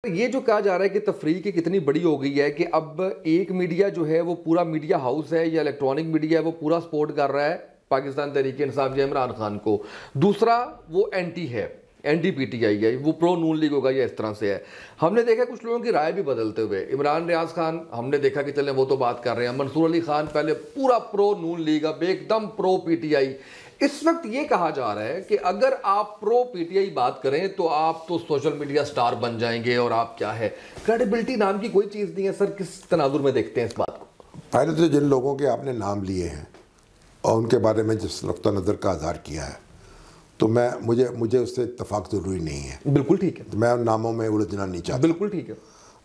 ये जो कहा जा रहा है कि तफरीक कितनी बड़ी हो गई है कि अब एक मीडिया जो है वो पूरा मीडिया हाउस है या इलेक्ट्रॉनिक मीडिया है वो पूरा सपोर्ट कर रहा है पाकिस्तान तहरीक इंसाफ या इमरान खान को। दूसरा वो एंटी है, एंटी पीटीआई है, वो प्रो नून लीग होगा या इस तरह से है। हमने देखा कुछ लोगों की राय भी बदलते हुए। इमरान रियाज खान हमने देखा कि चले वो तो बात कर रहे हैं, मंसूर अली खान पहले पूरा प्रो नून लीग, अब एकदम प्रो पीटीआई। इस वक्त ये कहा जा रहा है कि अगर आप प्रो पीटीआई बात करें तो आप तो सोशल मीडिया स्टार बन जाएंगे और आप क्या है, क्रेडिबिलिटी नाम की कोई चीज़ नहीं है। सर किस तनाजुर में देखते हैं इस बात को? पहले तो जिन लोगों के आपने नाम लिए हैं और उनके बारे में जिस नुक्ता नज़र का इज़हार किया है, तो मुझे उससे इत्तेफाक ज़रूरी नहीं है। बिल्कुल ठीक है, तो मैं उन नामों में उलझना नहीं चाहता। बिल्कुल ठीक है।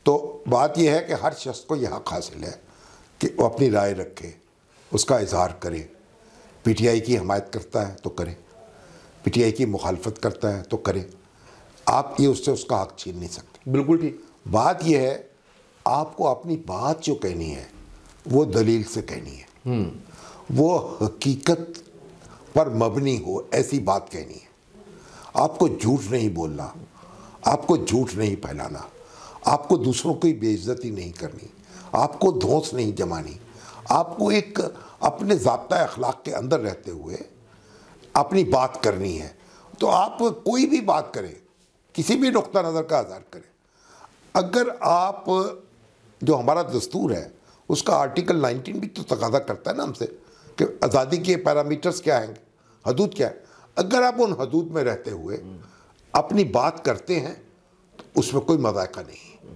तो बात यह है कि हर शख्स को यह हक़ हासिल है कि वो अपनी राय रखे, उसका इज़हार करे। पीटीआई की हमायत करता है तो करे, पीटीआई की मुखालफत करता है तो करे। आप ये उससे उसका हक़ छीन नहीं सकते। बिल्कुल ठीक। बात यह है, आपको अपनी बात जो कहनी है वो दलील से कहनी है, वो हकीकत पर मबनी हो ऐसी बात कहनी है। आपको झूठ नहीं बोलना, आपको झूठ नहीं फैलाना, आपको दूसरों की बेइज्जती नहीं करनी, आपको धौंस नहीं जमानी। आपको एक अपने ज़ाब्ता अखलाक के अंदर रहते हुए अपनी बात करनी है। तो आप कोई भी बात करें, किसी भी नुक्ता नज़र का इज़हार करें। अगर आप, जो हमारा दस्तूर है उसका आर्टिकल 19 भी तो तकाज़ा करता है ना हमसे कि आज़ादी के पैरामीटर्स क्या हैं, हदूद क्या है। अगर आप उन हदूद में रहते हुए अपनी बात करते हैं तो उसमें कोई मज़ाक़ा नहीं,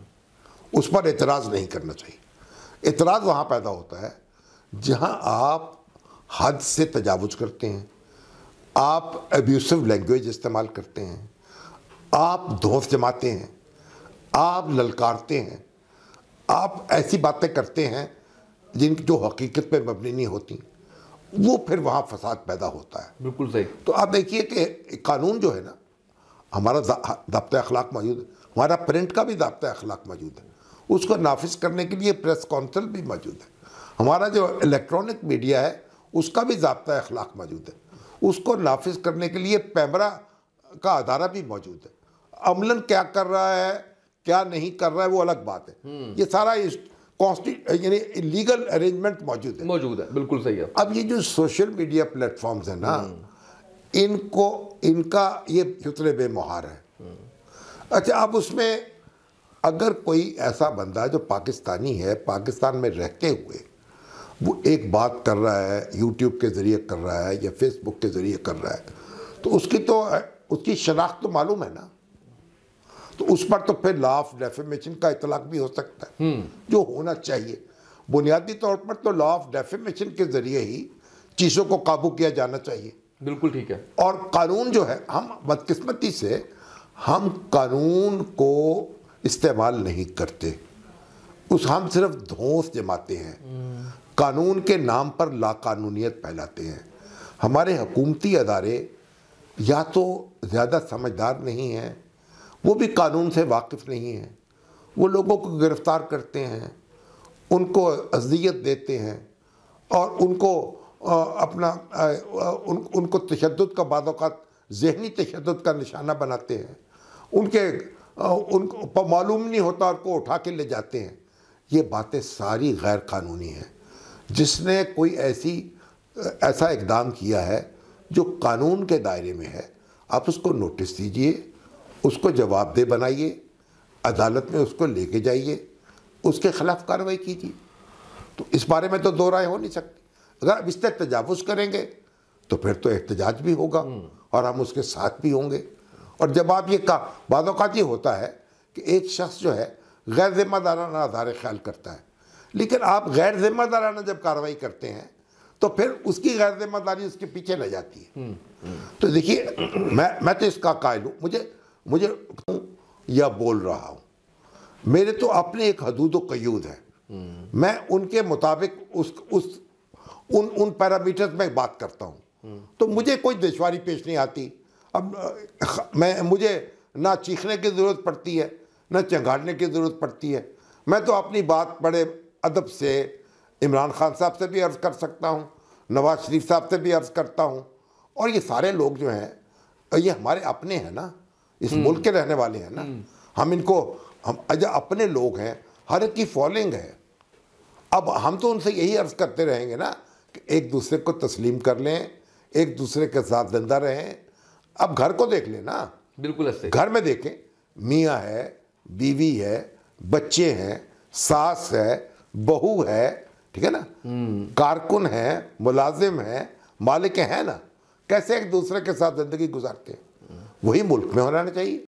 उस पर एतराज़ नहीं करना चाहिए। एतराज़ वहाँ पैदा होता है जहाँ आप हद से तजावुज़ करते हैं, आप एब्यूसिव लैंग्वेज इस्तेमाल करते हैं, आप धौंस जमाते हैं, आप ललकारते हैं, आप ऐसी बातें करते हैं जिनकी जो हकीकत पे मबनी नहीं होती, वो फिर वहाँ फसाद पैदा होता है। बिल्कुल सही। तो आप देखिए कि कानून जो है ना, हमारा ज़ाब्ता अखलाक मौजूद है, हमारा प्रिंट का भी ज़ाब्ता अखलाक मौजूद है, उसको नाफिज करने के लिए प्रेस काउंसिल भी मौजूद है। हमारा जो इलेक्ट्रॉनिक मीडिया है उसका भी ज़ाब्ता अखलाक मौजूद है, उसको नाफिज करने के लिए पैमरा का अदारा भी मौजूद है। अमलन क्या कर रहा है क्या नहीं कर रहा है वो अलग बात है। ये सारा यानी लीगल अरेंजमेंट मौजूद है। बिल्कुल सही है। अब ये जो सोशल मीडिया प्लेटफॉर्म्स हैं ना, इनका ये फितरे बेमुहार है। अच्छा, अब उसमें अगर कोई ऐसा बंदा जो पाकिस्तानी है, पाकिस्तान में रहते हुए वो एक बात कर रहा है, यूट्यूब के ज़रिए कर रहा है या फेसबुक के ज़रिए कर रहा है, तो उसकी शनाख्त तो मालूम है ना, तो उस पर तो फिर लॉ ऑफ डेफेमेशन का इतलाक भी हो सकता है, जो होना चाहिए। बुनियादी तौर पर तो लॉ ऑफ डेफेमेशन के ज़रिए ही चीज़ों को काबू किया जाना चाहिए। बिल्कुल ठीक है। और कानून जो है, हम बदकिस्मती से हम कानून को इस्तेमाल नहीं करते, हम सिर्फ धौंस जमाते हैं, कानून के नाम पर लाकानूनियत फैलाते हैं। हमारे हुकूमती अदारे या तो ज़्यादा समझदार नहीं हैं, वो भी कानून से वाकिफ़ नहीं हैं, वो लोगों को गिरफ़्तार करते हैं, उनको अज़ियत देते हैं और उनको उनको तशद्दुद का बाद-औक़ात ज़हनी तशद्दुद का निशाना बनाते हैं। उनको मालूम नहीं होता और को उठा के ले जाते हैं। ये बातें सारी गैर कानूनी हैं। जिसने कोई ऐसा इक़दाम किया है जो कानून के दायरे में है, आप उसको नोटिस दीजिए, उसको जवाबदेह बनाइए, अदालत में उसको लेके जाइए, उसके ख़िलाफ़ कार्रवाई कीजिए। तो इस बारे में तो दो राय हो नहीं सकती। अगर आप इस तरह तजावुज़ करेंगे तो फिर तो एहतजाज भी होगा और हम उसके साथ भी होंगे। और जब आप ये बाद औक़ात ये होता है कि एक शख्स जो है गैर ज़िम्मेदाराना अज़हार ख़्याल करता है, लेकिन आप गैर ज़िम्मेदाराना जब कार्रवाई करते हैं तो फिर उसकी गैर ज़िम्मेदारी उसके पीछे रह जाती है। तो देखिए, मैं तो इसका कायल हूँ, मुझे या बोल रहा हूँ, मेरे तो अपने एक हदूद व क़यूद है। मैं उनके मुताबिक उन पैरामीटर्स में बात करता हूँ, तो मुझे कोई दुश्वारी पेश नहीं आती। अब मुझे ना चीखने की ज़रूरत पड़ती है, ना चंगाड़ने की ज़रूरत पड़ती है। मैं तो अपनी बात बड़े अदब से इमरान खान साहब से भी अर्ज़ कर सकता हूँ, नवाज़ शरीफ साहब से भी अर्ज़ करता हूँ, और ये सारे लोग जो हैं ये हमारे अपने हैं ना, इस मुल्क के रहने वाले हैं ना। हम इनको हम अच्छा अपने लोग हैं, हर एक की फॉलोइंग है। अब हम तो उनसे यही अर्ज करते रहेंगे ना कि एक दूसरे को तस्लीम कर लें, एक दूसरे के साथ जिंदा रहें। अब घर को देख लें ना, बिल्कुल ऐसे। घर में देखें, मियाँ है, बीवी है, बच्चे हैं, सास है, बहू है, ठीक है ना, कारकुन है, मुलाजिम है, मालिक हैं ना, कैसे एक दूसरे के साथ जिंदगी गुजारते हैं। वही मुल्क में होना चाहिए।